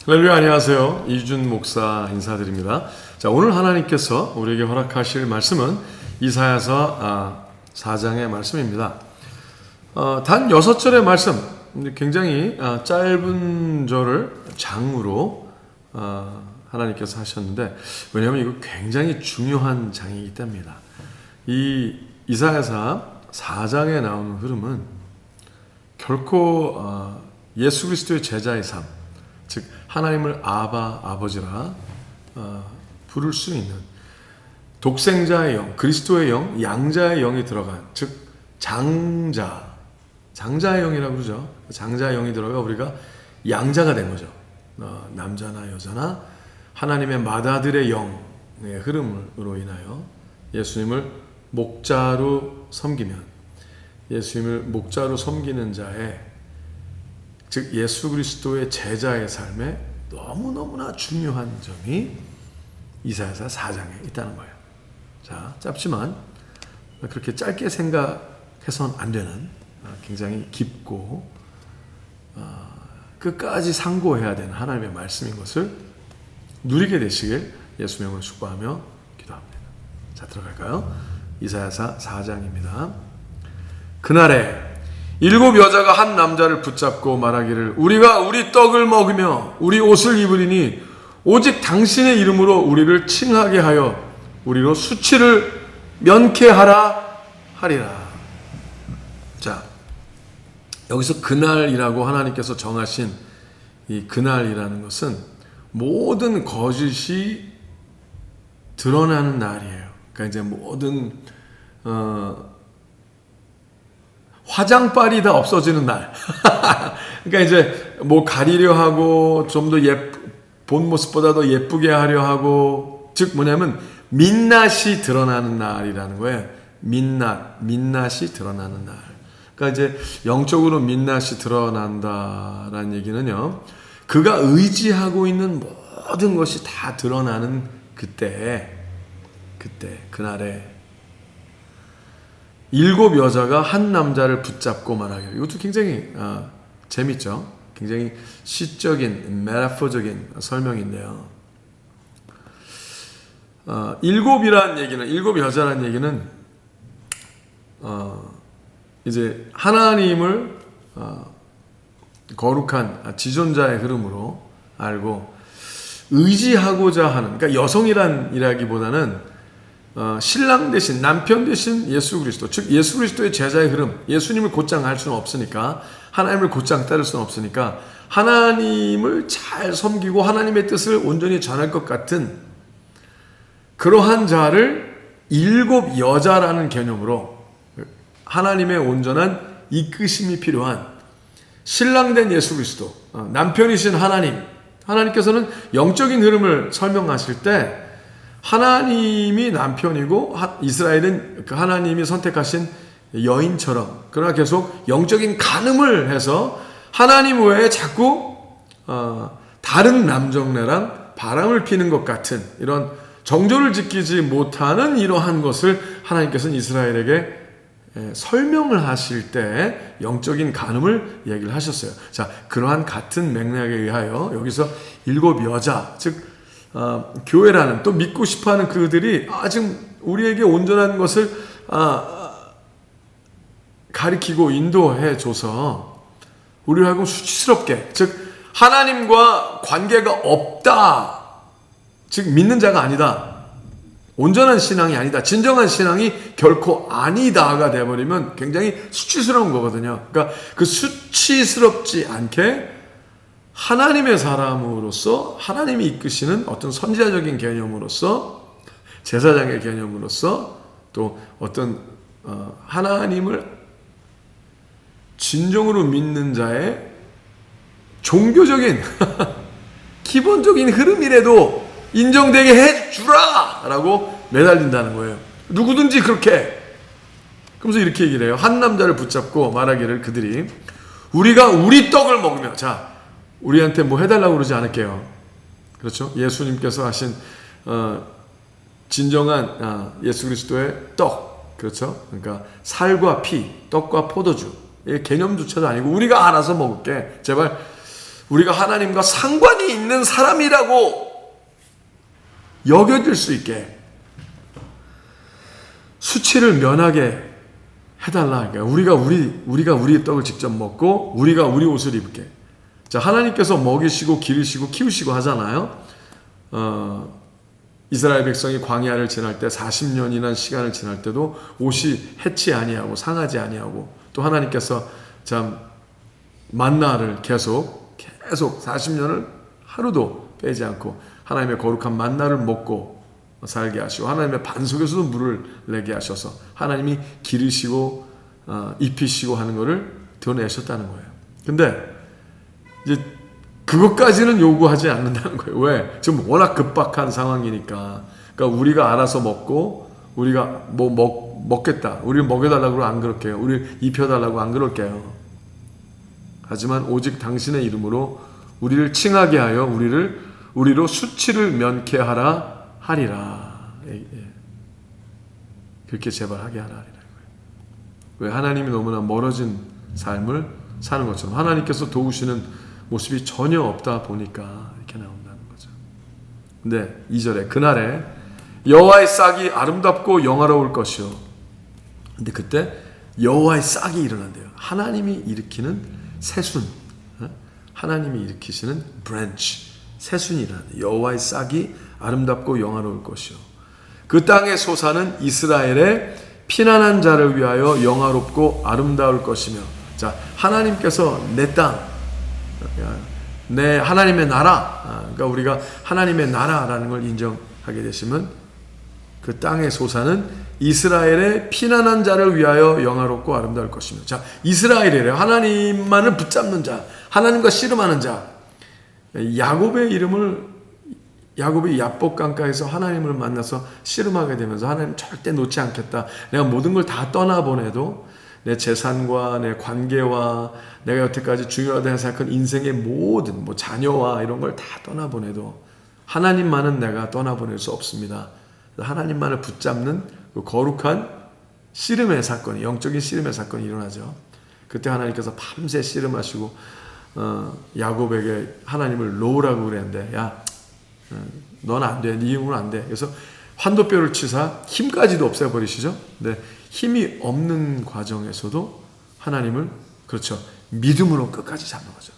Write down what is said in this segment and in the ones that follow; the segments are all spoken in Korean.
할렐루야, 안녕하세요. 이준 목사 인사드립니다. 자, 오늘 하나님께서 우리에게 허락하실 말씀은 이사야서 4장의 말씀입니다. 단 6절의 말씀, 굉장히 짧은 절을 장으로 하나님께서 하셨는데, 왜냐하면 이거 굉장히 중요한 장이기 때문이다. 이 이사야서 4장에 나오는 흐름은 결코 예수 그리스도의 제자의 삶, 즉 하나님을 아버지라 부를 수 있는 독생자의 영, 그리스도의 영, 양자의 영이 들어간, 즉 장자의 영이라고 그러죠. 장자의 영이 들어가 우리가 양자가 된 거죠. 남자나 여자나 하나님의 맏아들의 영의 흐름으로 인하여 예수님을 목자로 섬기면, 예수님을 목자로 섬기는 자의, 즉 예수 그리스도의 제자의 삶에 너무너무나 중요한 점이 이사야서 4장에 있다는 거예요. 자, 짧지만 그렇게 짧게 생각해서는 안 되는 굉장히 깊고 끝까지 상고해야 되는 하나님의 말씀인 것을 누리게 되시길 예수님을 축복하며 기도합니다. 자, 들어갈까요? 이사야서 4장입니다. 그날에 7 여자가 한 남자를 붙잡고 말하기를, 우리가 우리 떡을 먹으며 우리 옷을 입으리니 오직 당신의 이름으로 우리를 칭하게 하여 우리로 수치를 면케하라 하리라. 자, 여기서 그날이라고 하나님께서 정하신 이 그날이라는 것은 모든 거짓이 드러나는 날이에요. 그러니까 이제 모든 화장빨이 다 없어지는 날. 그러니까 이제 뭐 가리려 하고 좀 더 본 모습보다 더 예쁘게 하려 하고, 즉 뭐냐면 민낯이 드러나는 날이라는 거예요. 민낯이 드러나는 날. 그러니까 이제 영적으로 민낯이 드러난다라는 얘기는요, 그가 의지하고 있는 모든 것이 다 드러나는 그날에 7 여자가 한 남자를 붙잡고 말하기를. 이것도 굉장히 재밌죠. 굉장히 시적인, 메타포적인 설명인데요. 7이라는 얘기는, 7 여자라는 얘기는 이제 하나님을 거룩한 지존자의 흐름으로 알고 의지하고자 하는, 그러니까 여성이란 이야기보다는 신랑 대신, 남편 대신 예수 그리스도, 즉 예수 그리스도의 제자의 흐름, 예수님을 곧장 알 수는 없으니까, 하나님을 곧장 따를 수는 없으니까 하나님을 잘 섬기고 하나님의 뜻을 온전히 전할 것 같은 그러한 자를 7 여자라는 개념으로, 하나님의 온전한 이끄심이 필요한 신랑된 예수 그리스도, 남편이신 하나님께서는 영적인 흐름을 설명하실 때 하나님이 남편이고 이스라엘은 그 하나님이 선택하신 여인처럼, 그러나 계속 영적인 간음을 해서 하나님 외에 자꾸 다른 남정네랑 바람을 피는 것 같은 이런 정조를 지키지 못하는 이러한 것을 하나님께서는 이스라엘에게 설명을 하실 때 영적인 간음을 얘기를 하셨어요. 자, 그러한 같은 맥락에 의하여 여기서 7 여자, 즉 교회라는, 또 믿고 싶어하는 그들이 지금 우리에게 온전한 것을 가리키고 인도해 줘서 우리를 하여금 수치스럽게, 즉 하나님과 관계가 없다, 즉 믿는 자가 아니다, 온전한 신앙이 아니다, 진정한 신앙이 결코 아니다가 되어버리면 굉장히 수치스러운 거거든요. 그러니까 그 수치스럽지 않게 하나님의 사람으로서, 하나님이 이끄시는 어떤 선지자적인 개념으로서, 제사장의 개념으로서, 또 어떤 하나님을 진정으로 믿는 자의 종교적인 기본적인 흐름이라도 인정되게 해주라 라고 매달린다는 거예요. 누구든지 그렇게. 그러면서 이렇게 얘기를 해요. 한 남자를 붙잡고 말하기를, 그들이 우리가 우리 떡을 먹으며, 자, 우리한테 뭐 해달라고 그러지 않을게요. 그렇죠? 예수님께서 하신 진정한 예수 그리스도의 떡, 그렇죠? 그러니까 살과 피, 떡과 포도주, 이 개념조차도 아니고 우리가 알아서 먹을게. 제발 우리가 하나님과 상관이 있는 사람이라고 여겨질 수 있게 수치를 면하게 해달라. 그러니까 우리가 우리의 떡을 직접 먹고 우리가 우리 옷을 입게. 자, 하나님께서 먹이시고 기르시고 키우시고 하잖아요. 이스라엘 백성이 광야를 지날 때 40년이나 시간을 지날 때도 옷이 해치 아니하고 상하지 아니하고, 또 하나님께서 참 만나를 계속 40년을 하루도 빼지 않고 하나님의 거룩한 만나를 먹고 살게 하시고, 하나님의 반 속에서도 물을 내게 하셔서 하나님이 기르시고 입히시고 하는 것을 드러내셨다는 거예요. 근데 이제 그것까지는 요구하지 않는다는 거예요. 왜? 지금 워낙 급박한 상황이니까. 그러니까 우리가 알아서 먹고 우리가 먹겠다. 우리를 먹여달라고 안 그럴게요. 우리를 입혀달라고 안 그럴게요. 하지만 오직 당신의 이름으로 우리를 칭하게 하여 우리로 수치를 면케하라 하리라. 그렇게 제발 하게 하라 하리라. 왜? 하나님이 너무나 멀어진 삶을 사는 것처럼 하나님께서 도우시는 모습이 전혀 없다 보니까 이렇게 나온다는 거죠. 근데 2절에 그날에 여호와의 싹이 아름답고 영화로울 것이요. 근데 그때 여호와의 싹이 일어난대요. 하나님이 일으키는 새순, 하나님이 일으키시는 브랜치, 새순이 일어난대요. 여호와의 싹이 아름답고 영화로울 것이요. 그 땅의 소사는 이스라엘의 피난한 자를 위하여 영화롭고 아름다울 것이며. 자, 하나님께서 내 땅, 내 하나님의 나라, 그러니까 우리가 하나님의 나라라는 걸 인정하게 되시면 그 땅의 소사는 이스라엘의 피난한 자를 위하여 영화롭고 아름다울 것이며. 자, 이스라엘이래요. 하나님만을 붙잡는 자, 하나님과 씨름하는 자. 야곱이 야복 강가에서 하나님을 만나서 씨름하게 되면서 하나님 절대 놓지 않겠다. 내가 모든 걸 다 떠나보내도 내 재산과 내 관계와 내가 여태까지 중요하다고 생각한 인생의 모든 자녀와 이런 걸 다 떠나보내도 하나님만은 내가 떠나보낼 수 없습니다. 하나님만을 붙잡는 그 거룩한 씨름의 사건이, 영적인 씨름의 사건이 일어나죠. 그때 하나님께서 밤새 씨름하시고 야곱에게 하나님을 놓으라고 그랬는데, 야, 넌 안 돼. 네 힘으로는 안 돼. 그래서 환도뼈를 치사 힘까지도 없애버리시죠. 근데 힘이 없는 과정에서도 하나님을, 그렇죠, 믿음으로 끝까지 잡는 거죠.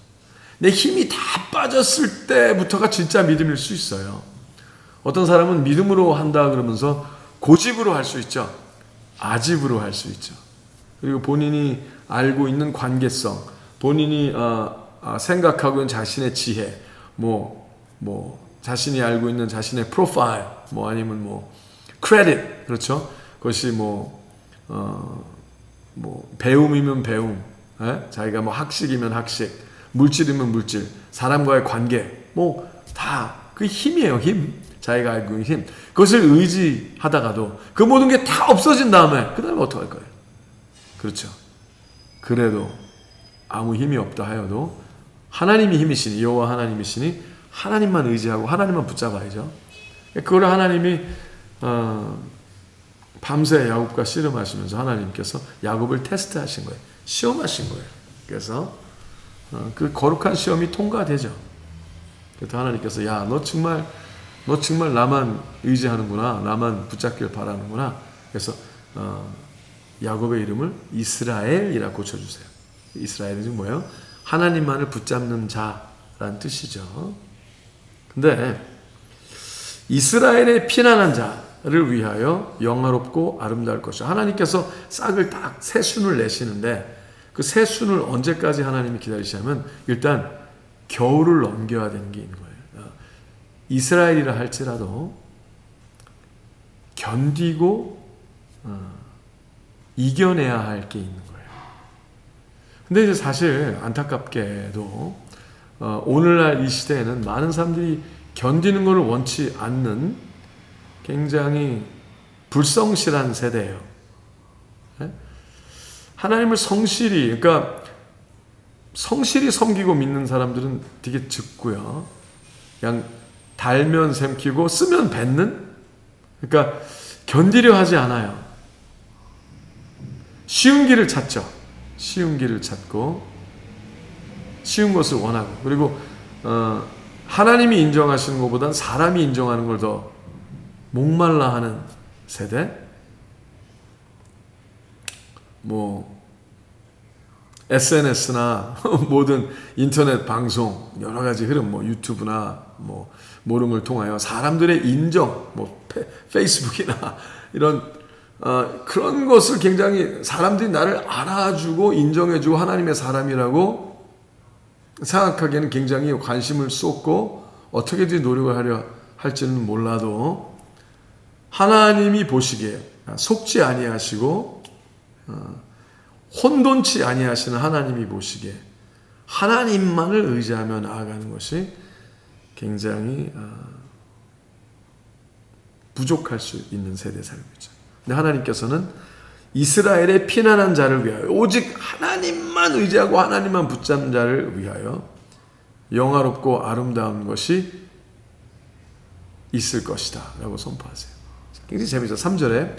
내 힘이 다 빠졌을 때부터가 진짜 믿음일 수 있어요. 어떤 사람은 믿음으로 한다 그러면서 고집으로 할 수 있죠. 아집으로 할 수 있죠. 그리고 본인이 알고 있는 관계성, 본인이 생각하고 있는 자신의 지혜, 자신이 알고 있는 자신의 프로파일, 아니면 크레딧, 그렇죠? 그것이 배움이면 배움, 자기가 학식이면 학식, 물질이면 물질, 사람과의 관계, 다 그 힘이에요, 힘. 자기가 알고 있는 힘. 그것을 의지하다가도 그 모든 게 다 없어진 다음에 그 다음에 어떡할 거예요? 그렇죠. 그래도 아무 힘이 없다 하여도 하나님이 힘이시니, 여호와 하나님이시니 하나님만 의지하고 하나님만 붙잡아야죠. 그걸 하나님이 밤새 야곱과 씨름하시면서 하나님께서 야곱을 테스트하신 거예요. 시험하신 거예요. 그래서 그 거룩한 시험이 통과되죠. 그래서 하나님께서, 야, 너 정말 나만 의지하는구나, 나만 붙잡길 바라는구나. 그래서 야곱의 이름을 이스라엘이라 고쳐주세요. 이스라엘은 지금 뭐예요? 하나님만을 붙잡는 자라는 뜻이죠. 근데 이스라엘의 피난한 자를 위하여 영화롭고 아름다울 것이죠. 하나님께서 싹을 딱 새순을 내시는데 그 새순을 언제까지 하나님이 기다리시냐면 일단 겨울을 넘겨야 되는 게 있는 거예요. 이스라엘이라 할지라도 견디고 이겨내야 할 게 있는 거예요. 근데 이제 사실 안타깝게도 오늘날 이 시대에는 많은 사람들이 견디는 것을 원치 않는 굉장히 불성실한 세대예요. 하나님을 그러니까 성실히 섬기고 믿는 사람들은 되게 적고요. 그냥 달면 샘키고 쓰면 뱉는? 그러니까 견디려 하지 않아요. 쉬운 길을 찾죠. 쉬운 길을 찾고 쉬운 것을 원하고, 그리고 하나님이 인정하시는 것보단 사람이 인정하는 걸 더 목말라 하는 세대. 뭐 SNS나 모든 인터넷 방송, 여러 가지 흐름, 뭐 유튜브나 뭐 모든 걸 통하여 사람들의 인정, 뭐 페이스북이나 이런 그런 것을 굉장히 사람들이 나를 알아주고 인정해주고 하나님의 사람이라고 생각하기에는 굉장히 관심을 쏟고 어떻게든 노력을 하려 할지는 몰라도, 하나님이 보시기에 속지 아니하시고 혼돈치 아니하시는 하나님이 보시기에 하나님만을 의지하며 나아가는 것이 굉장히 부족할 수 있는 세대에 살고 있죠. 근데 하나님께서는 이스라엘의 피난한 자를 위하여, 오직 하나님만 의지하고 하나님만 붙잡는 자를 위하여 영화롭고 아름다운 것이 있을 것이다 라고 선포하세요. 굉장히 재미있죠. 3절에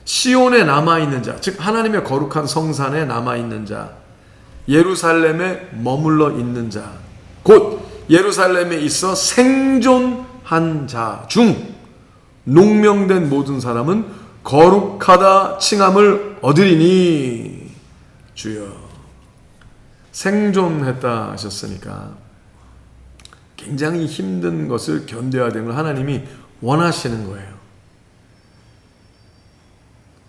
시온에 남아있는 자, 즉 하나님의 거룩한 성산에 남아있는 자, 예루살렘에 머물러 있는 자, 곧 예루살렘에 있어 생존한 자 중 농명된 모든 사람은 거룩하다 칭함을 얻으리니. 주여. 생존했다 하셨으니까 굉장히 힘든 것을 견뎌야 되는 걸 하나님이 원하시는 거예요.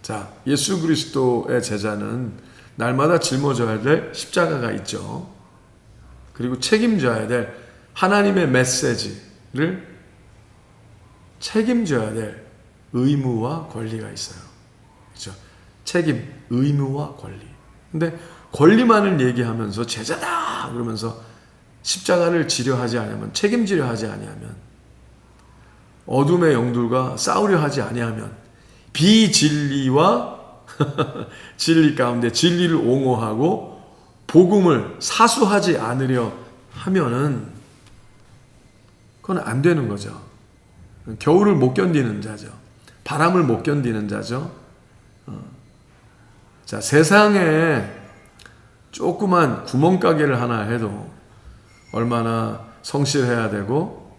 자, 예수 그리스도의 제자는 날마다 짊어져야 될 십자가가 있죠. 그리고 책임져야 될 하나님의 메시지를 책임져야 될 의무와 권리가 있어요. 그렇죠? 책임, 의무와 권리. 근데 권리만을 얘기하면서 제자다 그러면서 십자가를 지려 하지 아니하면, 책임지려 하지 아니하면, 어둠의 영들과 싸우려 하지 아니하면, 비진리와 진리 가운데 진리를 옹호하고 복음을 사수하지 않으려 하면은 그건 안 되는 거죠. 겨울을 못 견디는 자죠. 바람을 못 견디는 자죠. 자, 세상에 조그만 구멍가게를 하나 해도 얼마나 성실해야 되고,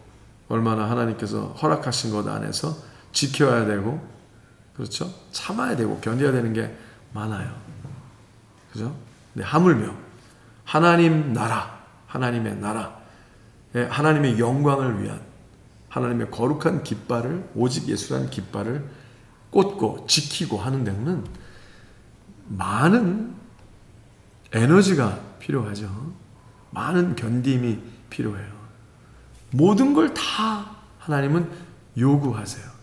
얼마나 하나님께서 허락하신 것 안에서 지켜야 되고, 그렇죠? 참아야 되고 견뎌야 되는 게 많아요. 그죠? 근데 하물며 하나님 나라, 하나님의 나라, 하나님의 영광을 위한 하나님의 거룩한 깃발을, 오직 예수라는 깃발을 꽂고 지키고 하는 데는 많은 에너지가 필요하죠. 많은 견딤이 필요해요. 모든 걸 다 하나님은 요구하세요.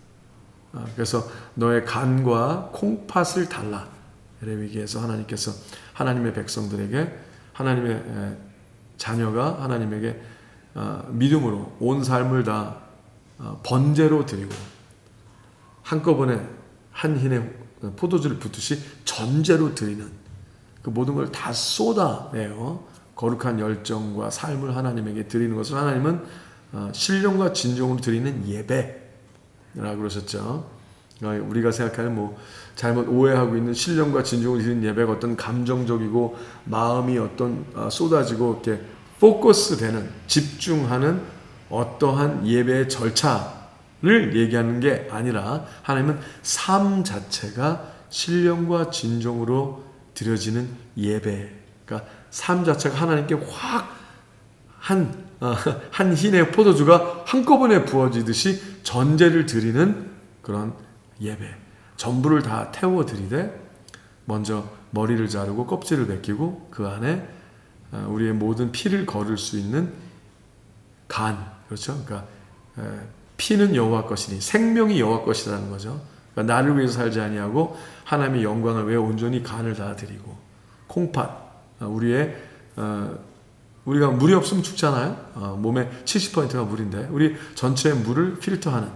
그래서 너의 간과 콩팥을 달라. 레위기에서 하나님께서 하나님의 백성들에게, 하나님의 자녀가 하나님에게 믿음으로 온 삶을 다 번제로 드리고 한꺼번에 한 hin의 포도주를 붓듯이 전제로 드리는 그 모든 걸 다 쏟아내어 거룩한 열정과 삶을 하나님에게 드리는 것을 하나님은 신령과 진정으로 드리는 예배라고 그러셨죠. 우리가 생각하는 뭐 잘못 오해하고 있는 신령과 진정으로 드리는 예배가 어떤 감정적이고 마음이 어떤 쏟아지고 이렇게 포커스되는, 집중하는 어떠한 예배의 절차를 얘기하는 게 아니라 하나님은 삶 자체가 신령과 진정으로 드려지는 예배, 그러니까 삶 자체가 하나님께 확 한 hin의 포도주가 한꺼번에 부어지듯이 전제를 드리는 그런 예배. 전부를 다 태워 드리되 먼저 머리를 자르고 껍질을 벗기고 그 안에 우리의 모든 피를 거를 수 있는 간, 그렇죠? 그러니까 피는 여호와 것이니 생명이 여호와 것이라는 거죠. 그러니까 나를 위해서 살지 아니하고 하나님의 영광을 위해 온전히 간을 다 드리고, 콩팥, 우리가 물이 없으면 죽잖아요. 몸의 70%가 물인데 우리 전체의 물을 필터하는.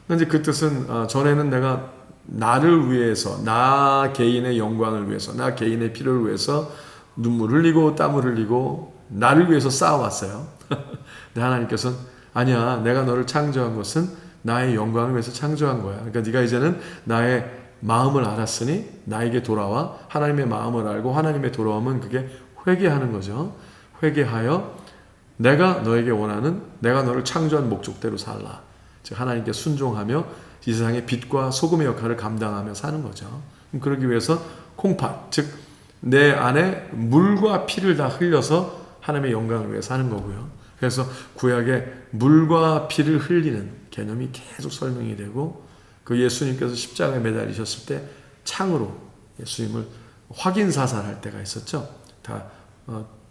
근데 그 뜻은 전에는 내가 나를 위해서, 나 개인의 영광을 위해서, 나 개인의 필요를 위해서 눈물을 흘리고 땀을 흘리고 나를 위해서 쌓아왔어요. 근데 하나님께서는 아니야, 내가 너를 창조한 것은 나의 영광을 위해서 창조한 거야. 그러니까 네가 이제는 나의 마음을 알았으니 나에게 돌아와. 하나님의 마음을 알고 하나님의 돌아오면 그게 회개하는 거죠. 회개하여 내가 너에게 원하는, 내가 너를 창조한 목적대로 살라. 즉 하나님께 순종하며 이 세상의 빛과 소금의 역할을 감당하며 사는 거죠. 그러기 위해서 콩팥, 즉 내 안에 물과 피를 다 흘려서 하나님의 영광을 위해 사는 거고요. 그래서 구약에 물과 피를 흘리는 개념이 계속 설명이 되고, 그 예수님께서 십자가에 매달리셨을 때 창으로 예수님을 확인 사살할 때가 있었죠. 다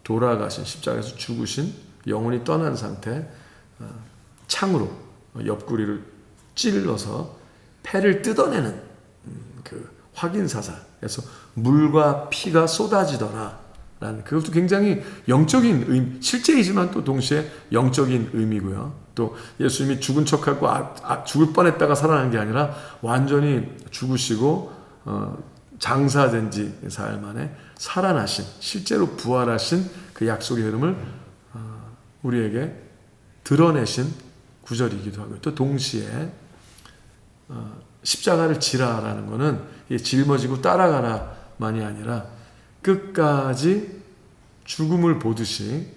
돌아가신, 십자가에서 죽으신, 영혼이 떠난 상태, 창으로 옆구리를 찔러서 폐를 뜯어내는 그 확인 사살. 그래서 물과 피가 쏟아지더라 라는, 그것도 굉장히 영적인 의미, 실제이지만 또 동시에 영적인 의미고요. 또 예수님이 죽은 척하고 죽을 뻔했다가 살아난 게 아니라 완전히 죽으시고 장사된 지 사흘 만에 살아나신, 실제로 부활하신 그 약속의 흐름을 우리에게 드러내신 구절이기도 하고요. 또 동시에 십자가를 지라라는 것은 짊어지고 따라가라만이 아니라 끝까지 죽음을 보듯이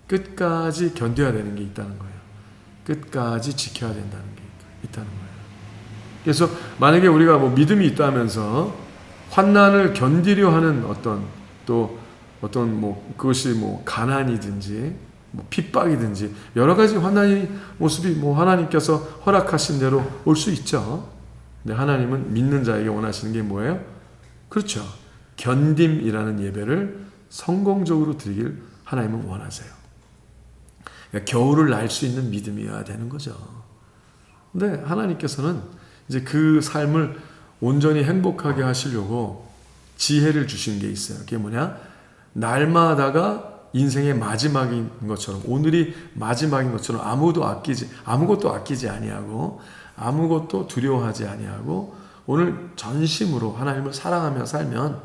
끝까지 견뎌야 되는 게 있다는 거예요. 끝까지 지켜야 된다는 게 있다는 거예요. 그래서 만약에 우리가 뭐 믿음이 있다면서 환난을 견디려 하는 어떤 뭐 그것이 뭐 가난이든지 뭐 핍박이든지 여러 가지 환난의 모습이 뭐 하나님께서 허락하신 대로 올 수 있죠. 근데 하나님은 믿는 자에게 원하시는 게 뭐예요? 그렇죠. 견딤이라는 예배를 성공적으로 드리길 하나님은 원하세요. 그러니까 겨울을 날 수 있는 믿음이어야 되는 거죠. 근데 하나님께서는 이제 그 삶을 온전히 행복하게 하시려고 지혜를 주신 게 있어요. 그게 뭐냐? 날마다가 인생의 마지막인 것처럼, 오늘이 마지막인 것처럼 아무것도 아끼지 아니하고 아무것도 두려워하지 아니하고 오늘 전심으로 하나님을 사랑하며 살면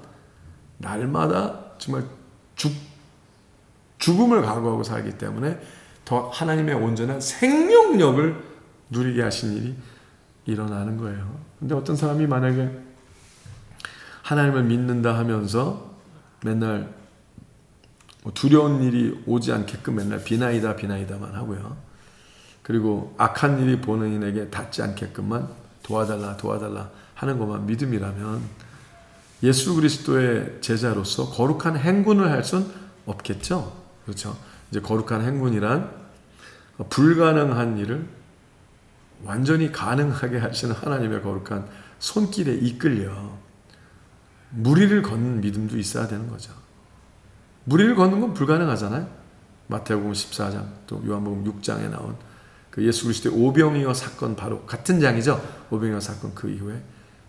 날마다 정말 죽음을 각오하고 살기 때문에 더 하나님의 온전한 생명력을 누리게 하신 일이 일어나는 거예요. 근데 어떤 사람이 만약에 하나님을 믿는다 하면서 맨날 두려운 일이 오지 않게끔 맨날 비나이다만 하고요. 그리고 악한 일이 본인에게 닿지 않게끔만 도와달라 하는 것만 믿음이라면 예수 그리스도의 제자로서 거룩한 행군을 할 수는 없겠죠. 그렇죠. 이제 거룩한 행군이란 불가능한 일을 완전히 가능하게 하시는 하나님의 거룩한 손길에 이끌려 무리를 걷는 믿음도 있어야 되는 거죠. 무리를 걷는 건 불가능하잖아요. 마태복음 14장 또 요한복음 6장에 나온 그 예수 그리스도의 오병이어 사건, 바로 같은 장이죠. 오병이어 사건 그 이후에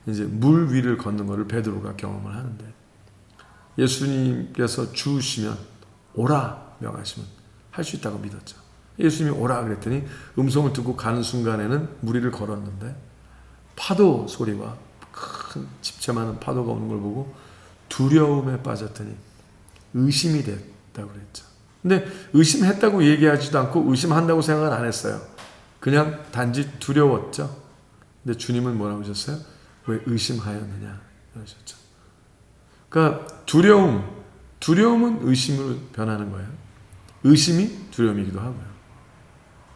이제 물 위를 걷는 것을 베드로가 경험을 하는데, 예수님께서 주시면 오라 명하시면 할 수 있다고 믿었죠. 예수님이 오라 그랬더니 음성을 듣고 가는 순간에는 무리를 걸었는데 파도 소리와 큰 집채 많은 파도가 오는 걸 보고 두려움에 빠졌더니 의심이 됐다고 그랬죠. 근데 의심했다고 얘기하지도 않고 의심한다고 생각은 안 했어요. 그냥 단지 두려웠죠. 근데 주님은 뭐라고 하셨어요? 왜 의심하였느냐 하셨죠. 그러니까 두려움은 의심으로 변하는 거예요. 의심이 두려움이기도 하고요.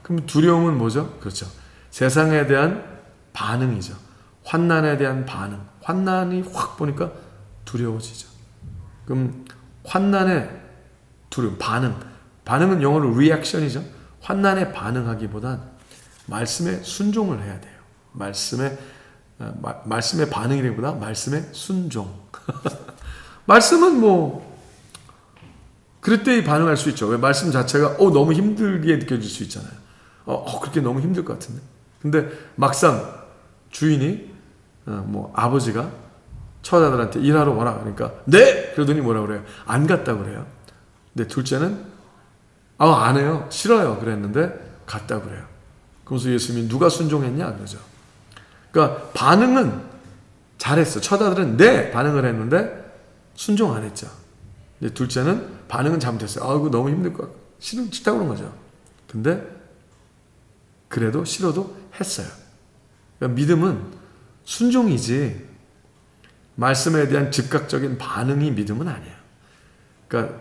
그럼 두려움은 뭐죠? 그렇죠. 세상에 대한 반응이죠. 환난에 대한 반응. 환난이 확 보니까 두려워지죠. 그럼 환난의 두려움, 반응은 영어로 리액션이죠. 환난에 반응하기보단 말씀에 순종을 해야 돼요. 말씀의 반응이라기보다 말씀의 순종. 말씀은 뭐 그럴 반응할 수 있죠. 왜? 말씀 자체가 너무 힘들게 느껴질 수 있잖아요. 그렇게 너무 힘들 것 같은데. 근데 막상 주인이 뭐 아버지가 처자들한테 일하러 와라 그러니까 네! 그러더니 뭐라 그래요? 안 갔다 그래요. 근데 둘째는 안 해요. 싫어요. 그랬는데 갔다 그래요. 그래서 예수님이 누가 순종했냐 그러죠. 그러니까 반응은 잘했어. 처자들은 네! 반응을 했는데 순종 안 했죠. 근데 둘째는 반응은 잘못했어요. 이거 너무 힘들 것 같고 싫다고 그런 거죠. 근데 그래도 싫어도 했어요. 그러니까 믿음은 순종이지 말씀에 대한 즉각적인 반응이 믿음은 아니에요. 그러니까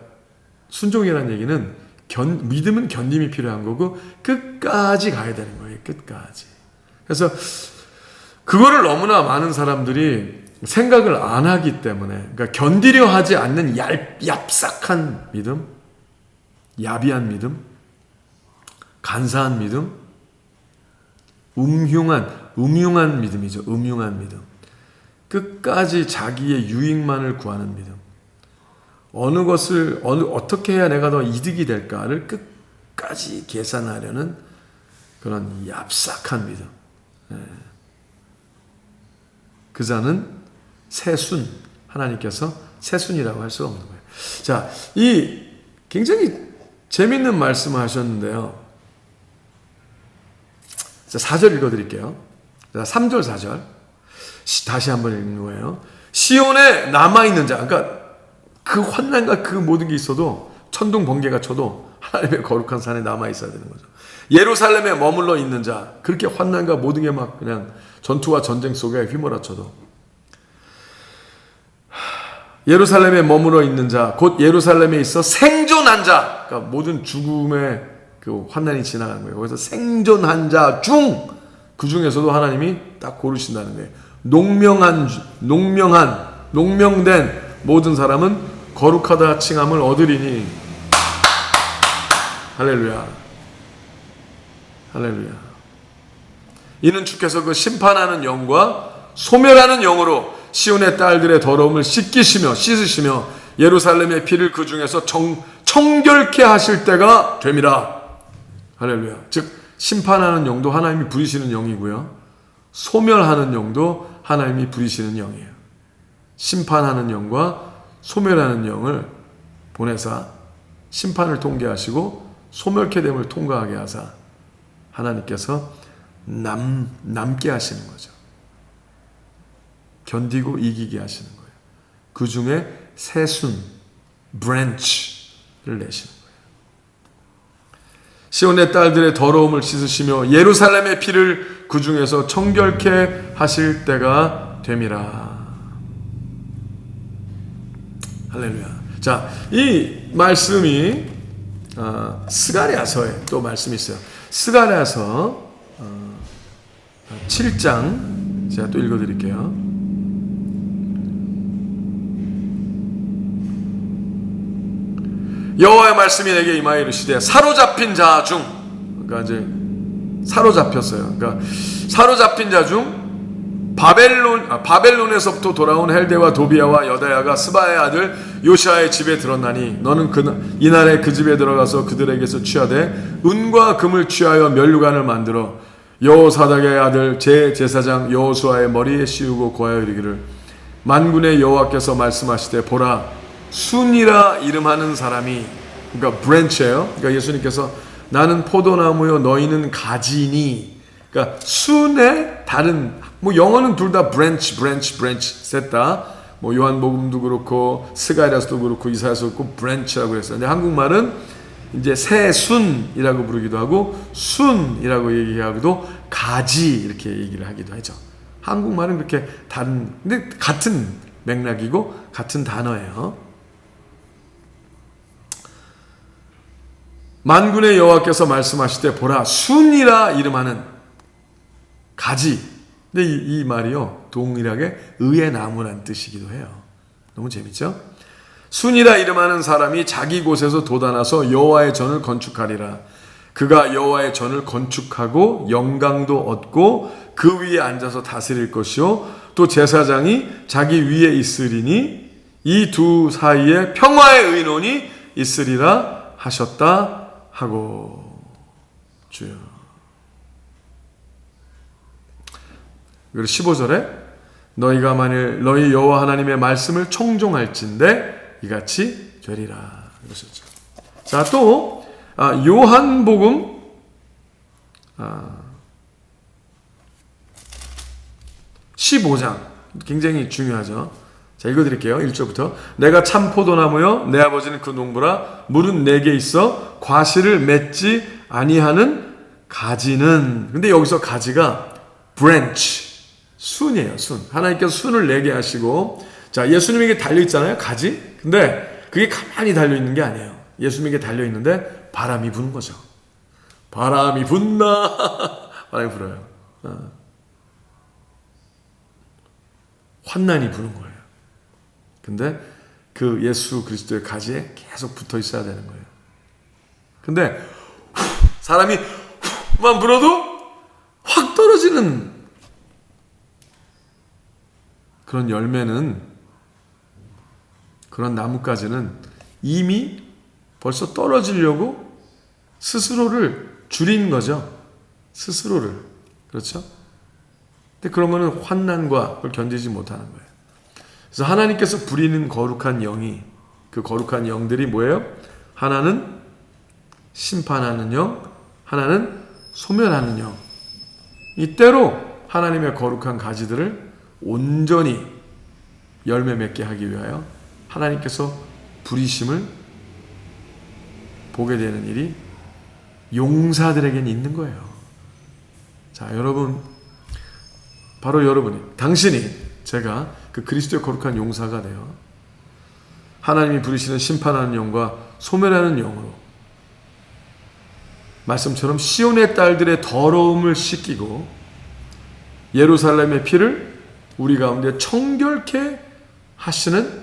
순종이라는 얘기는 믿음은 견딤이 필요한 거고 끝까지 가야 되는 거예요. 끝까지. 그래서 그거를 너무나 많은 사람들이 생각을 안 하기 때문에, 그러니까 견디려 하지 않는 얍삭한 믿음, 야비한 믿음, 간사한 믿음, 음흉한 믿음이죠. 음흉한 믿음. 끝까지 자기의 유익만을 구하는 믿음. 어떻게 해야 내가 더 이득이 될까를 끝까지 계산하려는 그런 얍삭한 믿음. 그 자는 새순, 하나님께서 새순이라고 할 수가 없는 거예요. 자, 이 굉장히 재밌는 말씀을 하셨는데요. 자, 4절 읽어드릴게요. 자, 3절, 4절. 다시 한번 읽는 거예요. 시온에 남아있는 자, 그러니까 그 환난과 그 모든 게 있어도 천둥 번개가 쳐도 하나님의 거룩한 산에 남아있어야 되는 거죠. 예루살렘에 머물러 있는 자, 그렇게 환난과 모든 게 막 그냥 전투와 전쟁 속에 휘몰아쳐도 예루살렘에 머물러 있는 자, 곧 예루살렘에 있어 생존한 자, 그러니까 모든 죽음의 그 환난이 지나간 거예요. 그래서 생존한 자 중, 그 중에서도 하나님이 딱 고르신다는 거예요. 농명된 모든 사람은 거룩하다 칭함을 얻으리니. 할렐루야. 할렐루야. 이는 주께서 그 심판하는 영과 소멸하는 영으로 시온의 딸들의 더러움을 씻으시며 예루살렘의 피를 그 중에서 청결케 하실 때가 됨이라. 할렐루야. 즉 심판하는 영도 하나님이 부리시는 영이고요, 소멸하는 영도 하나님이 부리시는 영이에요. 심판하는 영과 소멸하는 영을 보내사 심판을 통과하시고 소멸케 됨을 통과하게 하사 하나님께서 남게 하시는 거죠. 견디고 이기게 하시는 거예요. 그 중에 새순, 브랜치를 내시는 거예요. 시온의 딸들의 더러움을 씻으시며 예루살렘의 피를 그 중에서 청결케 하실 때가 됨이라. 할렐루야. 자, 이 말씀이 스가랴서에 또 말씀이 있어요. 스가랴서 7장 제가 또 읽어드릴게요. 여호와의 말씀이 내게 임하여 이르시되 사로잡힌 자 중, 그러니까 이제 사로잡혔어요. 그러니까 사로잡힌 자 중 바벨론에서부터 돌아온 헬데와 도비아와 여다야가 스바의 아들 요시아의 집에 들었나니 너는 이날에 그 집에 들어가서 그들에게서 취하되 은과 금을 취하여 면류관을 만들어 여호사닥의 아들 제사장 여호수아의 머리에 씌우고 고하여 이르기를 만군의 여호와께서 말씀하시되 보라 순이라 이름하는 사람이, 그러니까 브랜치예요. 그러니까 예수님께서 나는 포도나무요 너희는 가지니, 그러니까 순의 다른, 뭐 영어는 둘 다 브랜치 셋 다, 뭐 요한복음도 그렇고 스가랴서도 그렇고 이사야서도 그렇고 브랜치라고 했어요. 근데 한국말은 이제 새순이라고 부르기도 하고 순이라고 얘기하기도 가지 이렇게 얘기를 하기도 하죠. 한국말은 그렇게 다른, 근데 같은 맥락이고 같은 단어예요. 만군의 여호와께서 말씀하시되 보라 순이라 이름하는 가지. 근데 이 말이요 동일하게 의의 나무란 뜻이기도 해요. 너무 재밌죠? 순이라 이름하는 사람이 자기 곳에서 돋아나서 여호와의 전을 건축하리라. 그가 여호와의 전을 건축하고 영광도 얻고 그 위에 앉아서 다스릴 것이요 또 제사장이 자기 위에 있으리니 이 두 사이에 평화의 의논이 있으리라 하셨다 하고. 주여. 그리고 15절에 너희가 만일 너희 여호와 하나님의 말씀을 청종할진대 이같이 되리라 그러셨죠. 자, 또 요한복음 15장 굉장히 중요하죠. 자, 읽어드릴게요. 1절부터 내가 참 포도나무여 내 아버지는 그 농부라 물은 내게 있어 과실을 맺지 아니하는 가지는, 근데 여기서 가지가 branch, 순이에요. 순. 하나님께서 순을 내게 하시고, 자, 예수님에게 달려있잖아요. 가지. 근데 그게 가만히 달려있는 게 아니에요. 예수님에게 달려있는데 바람이 부는 거죠. 바람이 분나 바람이 불어요. 환난이 부는 거예요. 근데 그 예수 그리스도의 가지에 계속 붙어 있어야 되는 거예요. 근데 사람이 만 불어도 확 떨어지는 그런 열매는, 그런 나뭇가지는 이미 벌써 떨어지려고 스스로를 줄인 거죠. 스스로를. 그렇죠? 근데 그러면은 환난과 그걸 견디지 못하는 거예요. 그래서 하나님께서 부리는 거룩한 영이, 그 거룩한 영들이 뭐예요? 하나는 심판하는 영, 하나는 소멸하는 영. 이때로 하나님의 거룩한 가지들을 온전히 열매 맺게 하기 위하여 하나님께서 부리심을 보게 되는 일이 용사들에게는 있는 거예요. 자, 여러분, 바로 여러분이, 당신이, 제가 그 그리스도의 거룩한 용사가 되어 하나님이 부리시는 심판하는 영과 소멸하는 영으로 말씀처럼 시온의 딸들의 더러움을 씻기고 예루살렘의 피를 우리 가운데 청결케 하시는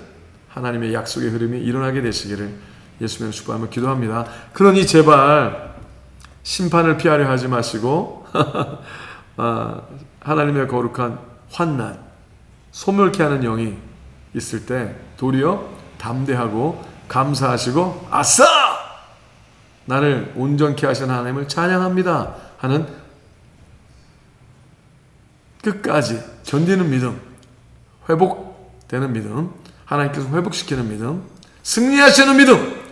하나님의 약속의 흐름이 일어나게 되시기를 예수님의 축복하며 기도합니다. 그러니 제발 심판을 피하려 하지 마시고 하나님의 거룩한 환난, 소멸케 하는 영이 있을 때 도리어 담대하고 감사하시고 아싸! 나를 온전케 하신 하나님을 찬양합니다 하는 끝까지 견디는 믿음, 회복되는 믿음, 하나님께서 회복시키는 믿음, 승리하시는 믿음,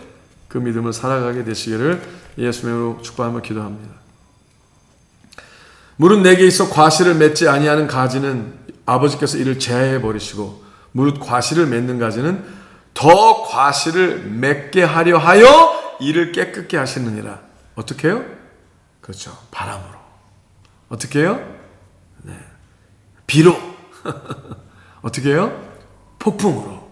그 믿음을 살아가게 되시기를 예수님으로 축복하며 기도합니다. 무릇 내게 있어 과실을 맺지 아니하는 가지는 아버지께서 이를 제하해 버리시고 무릇 과실을 맺는 가지는 더 과실을 맺게 하려 하여 이를 깨끗게 하시느니라. 어떻게 해요? 그렇죠. 바람으로. 어떻게 해요? 네. 비로. 어떻게 해요? 폭풍으로.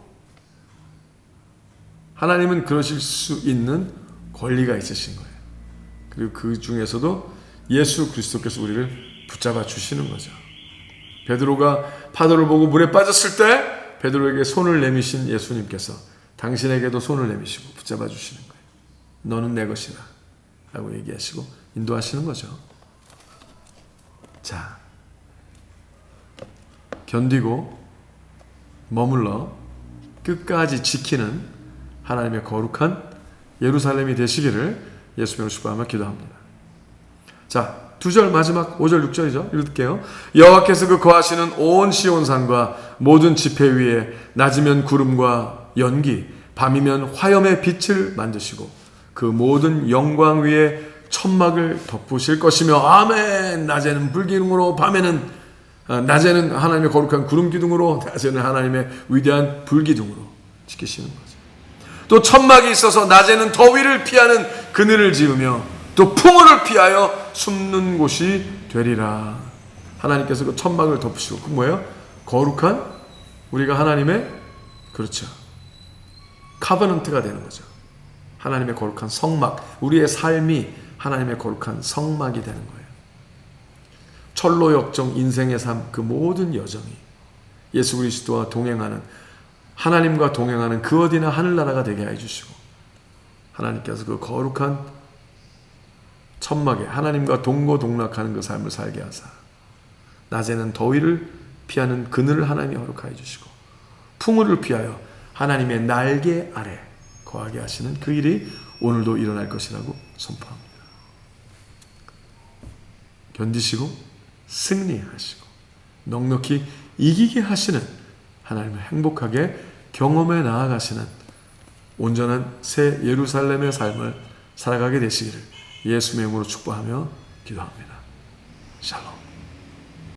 하나님은 그러실 수 있는 권리가 있으신 거예요. 그리고 그 중에서도 예수 그리스도께서 우리를 붙잡아 주시는 거죠. 베드로가 파도를 보고 물에 빠졌을 때 베드로에게 손을 내미신 예수님께서 당신에게도 손을 내미시고 붙잡아 주시는 거예요. 너는 내 것이다 라고 얘기하시고 인도하시는 거죠. 자, 견디고 머물러 끝까지 지키는 하나님의 거룩한 예루살렘이 되시기를 예수님으로 축복하며 기도합니다. 자, 2절 마지막 5절 6절이죠. 읽을게요. 여호와께서 그 거하시는 온 시온산과 모든 지폐 위에 낮이면 구름과 연기, 밤이면 화염의 빛을 만드시고 그 모든 영광 위에 천막을 덮으실 것이며 아멘. 낮에는 불기둥으로 낮에는 하나님의 거룩한 구름 기둥으로 낮에는 하나님의 위대한 불기둥으로 지키시는 거죠. 또 천막이 있어서 낮에는 더위를 피하는 그늘을 지으며 또 풍우를 피하여 숨는 곳이 되리라. 하나님께서 그 천막을 덮으시고 그 뭐예요? 거룩한 우리가 하나님의 그렇죠. 카버넌트가 되는 거죠. 하나님의 거룩한 성막, 우리의 삶이 하나님의 거룩한 성막이 되는 거예요. 철로 역정 인생의 삶 그 모든 여정이 예수 그리스도와 동행하는 하나님과 동행하는 그 어디나 하늘나라가 되게 해주시고 하나님께서 그 거룩한 천막에 하나님과 동고동락하는 그 삶을 살게 하사 낮에는 더위를 피하는 그늘을 하나님이 허락하여 주시고 풍우를 피하여 하나님의 날개 아래 거하게 하시는 그 일이 오늘도 일어날 것이라고 선포합니다. 견디시고 승리하시고 넉넉히 이기게 하시는 하나님을 행복하게 경험해 나아가시는 온전한 새 예루살렘의 삶을 살아가게 되시기를 예수님의 이름으로 축복하며 기도합니다. 샬롬.